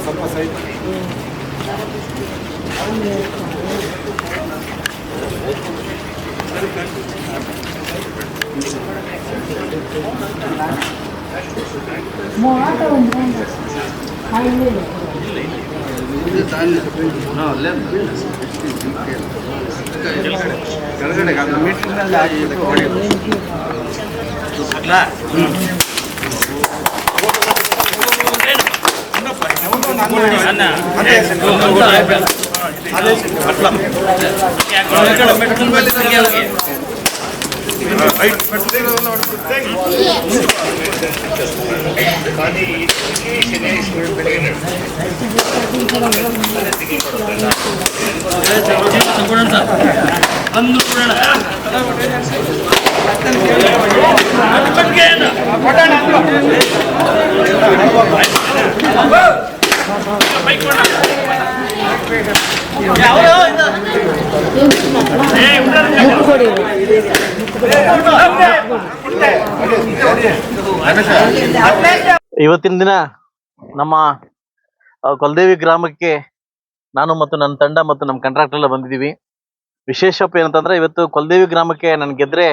ಸ್ವಲ್ಪ ಸೈಡ್ ಕೆಳಗಡೆ ಮೀಟರ್ನಲ್ಲಿ ಇವತ್ತಿನ ದಿನ ನಮ್ಮ ಕೊಲ್ದೇವಿ ಗ್ರಾಮಕ್ಕೆ ನಾನು ಮತ್ತು ನನ್ನ ತಂಡ ಮತ್ತು ನಮ್ಮ ಕಾಂಟ್ರಾಕ್ಟರ್ ಎಲ್ಲ ಬಂದಿದ್ದೀವಿ. ವಿಶೇಷಪ್ಪ ಏನಂತಂದ್ರೆ ಇವತ್ತು ಕೊಲ್ದೇವಿ ಗ್ರಾಮಕ್ಕೆ ನನ್ ಗೆದ್ರೆ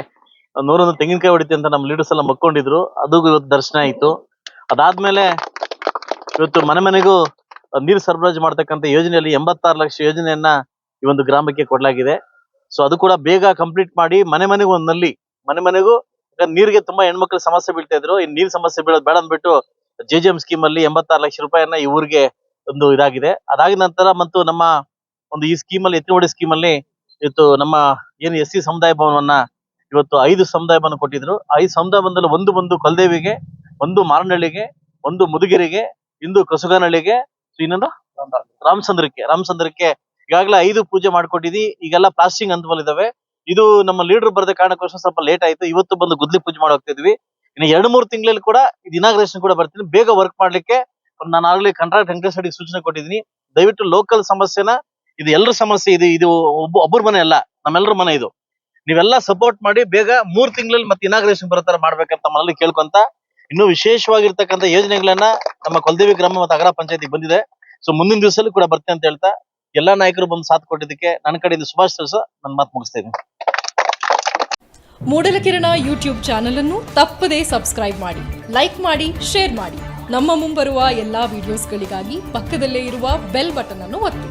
101 ತೆಂಗಿನಕಾಯಿ ಹೊಡಿತಿ ಅಂತ ನಮ್ಮ ಲೀಡರ್ಸ್ ಎಲ್ಲ ಮಕ್ಕೊಂಡಿದ್ರು. ಅದು ಇವತ್ತು ದರ್ಶನ ಆಯ್ತು. ಅದಾದ್ಮೇಲೆ ಇವತ್ತು ಮನೆ ಮನೆಗೂ ನೀರು ಸರಬರಾಜು ಮಾಡ್ತಕ್ಕಂಥ ಯೋಜನೆಯಲ್ಲಿ 86 ಲಕ್ಷ ಯೋಜನೆಯನ್ನ ಈ ಒಂದು ಗ್ರಾಮಕ್ಕೆ ಕೊಡಲಾಗಿದೆ. ಸೊ ಅದು ಕೂಡ ಬೇಗ ಕಂಪ್ಲೀಟ್ ಮಾಡಿ ಮನೆ ಮನೆಗೂ ಒಂದು ನಲ್ಲಿ, ಮನೆ ಮನೆಗೂ ನೀರಿಗೆ ತುಂಬಾ ಹೆಣ್ಮಕ್ಳು ಸಮಸ್ಯೆ ಬೀಳ್ತಾ ಇದ್ರು. ಈ ನೀರ್ ಸಮಸ್ಯೆ ಬೀಳೋದು ಬೇಡ ಅಂದ್ಬಿಟ್ಟು JJM ಸ್ಕೀಮ್ ಅಲ್ಲಿ 86 ಲಕ್ಷ ರೂಪಾಯಿಯನ್ನ ಈ ಊರಿಗೆ ಒಂದು ಇದಾಗಿದೆ. ಅದಾದ ನಂತರ ಮತ್ತು ನಮ್ಮ ಒಂದು ಈ ಸ್ಕೀಮ್ ಅಲ್ಲಿ ಎತ್ತಿನಹೊಳೆ ಸ್ಕೀಮ್ ಅಲ್ಲಿ ಇವತ್ತು ನಮ್ಮ ಏನು SC ಸಮುದಾಯ ಭವನವನ್ನ ಇವತ್ತು 5 ಸಮುದಾಯ ಭವನ ಕೊಟ್ಟಿದ್ರು. 5 ಸಮುದಾಯ ಭವನದಲ್ಲಿ ಒಂದು ಕೊಲ್ದೇವಿಗೆ, ಒಂದು ಮಾರನಹಳ್ಳಿಗೆ, ಒಂದು ಮುದುಗಿರಿಗೆ, ಇಂದು ಕಸುಗಾನಹಳ್ಳಿಗೆ, ಇನ್ನೊಂದು ರಾಮಚಂದ್ರಕ್ಕೆ ಈಗಾಗಲೇ 5 ಪೂಜೆ ಮಾಡ್ಕೊಟ್ಟಿದ್ವಿ. ಈಗೆಲ್ಲ ಪ್ಲಾಸ್ಟಿಂಗ್ ಹಂತದಲ್ಲಿದ್ದಾವೆ. ಇದು ನಮ್ಮ ಲೀಡರ್ ಬರದ ಕಾರಣಕ್ಕೋಸ್ಕರ ಸ್ವಲ್ಪ ಲೇಟ್ ಆಯ್ತು. ಇವತ್ತು ಬಂದು ಗುದ್ಲಿ ಪೂಜೆ ಮಾಡಿ ಹೋಗ್ತಿದ್ವಿ. ಇನ್ನು 2-3 ತಿಂಗಳಲ್ಲಿ ಕೂಡ ಇದು ಇನಾಗ್ರೇಷನ್ ಕೂಡ ಬರ್ತೀನಿ. ಬೇಗ ವರ್ಕ್ ಮಾಡ್ಲಿಕ್ಕೆ ನಾನು ಆಗಲೇ ಕಾಂಟ್ರಾಕ್ಟ್ ವೆಂಕಟೇಶ್ ಸೂಚನೆ ಕೊಟ್ಟಿದ್ದೀನಿ. ದಯವಿಟ್ಟು ಲೋಕಲ್ ಸಮಸ್ಯೆನ, ಇದು ಎಲ್ಲರ ಸಮಸ್ಯೆ, ಇದು ಒಬ್ಬರ ಮನೆ ಅಲ್ಲ, ನಮ್ಮೆಲ್ಲರ ಮನೆ ಇದು. ನೀವೆಲ್ಲ ಸಪೋರ್ಟ್ ಮಾಡಿ ಬೇಗ 3 ತಿಂಗಳಲ್ಲಿ ಮತ್ತೆ ಇನಾಗ್ರೇಷನ್ ಬರೋ ತರ ಮಾಡ್ಬೇಕಂತ ಮನೇಲಿ ಕೇಳ್ಕೊಂತ, ಇನ್ನೂ ವಿಶೇಷವಾಗಿರ್ತಕ್ಕಂಥ ಯೋಜನೆಗಳನ್ನ ನಮ್ಮ ಕೊಲ್ದೇವಿ ಗ್ರಾಮ ಮತ್ತು ಅಗ್ರ ಪಂಚಾಯತಿ ಬಂದಿದೆ. ಸೊ ಮುಂದಿನ ದಿವಸದಲ್ಲಿ ಕೂಡ ಬರ್ತೇನೆ ಅಂತ ಹೇಳ್ತಾ ಎಲ್ಲಾ ನಾಯಕರು ಬಂದು ಸಾಥ್ ಕೊಟ್ಟಿದ್ದಕ್ಕೆ ನನ್ನ ಕಡೆಯಿಂದ ಶುಭಾಶಯ. ನನ್ನ ಮಾತು ಮುಗಿಸ್ತಾ ಇದ್ದೀನಿ. ಮೂಡಲಕಿರಣ ಯೂಟ್ಯೂಬ್ ಚಾನಲ್ ಅನ್ನು ತಪ್ಪದೇ ಸಬ್ಸ್ಕ್ರೈಬ್ ಮಾಡಿ, ಲೈಕ್ ಮಾಡಿ, ಶೇರ್ ಮಾಡಿ. ನಮ್ಮ ಮುಂಬರುವ ಎಲ್ಲಾ ವಿಡಿಯೋಸ್ಗಳಿಗಾಗಿ ಪಕ್ಕದಲ್ಲೇ ಇರುವ ಬೆಲ್ ಬಟನ್ ಅನ್ನು ಒತ್ತಿ.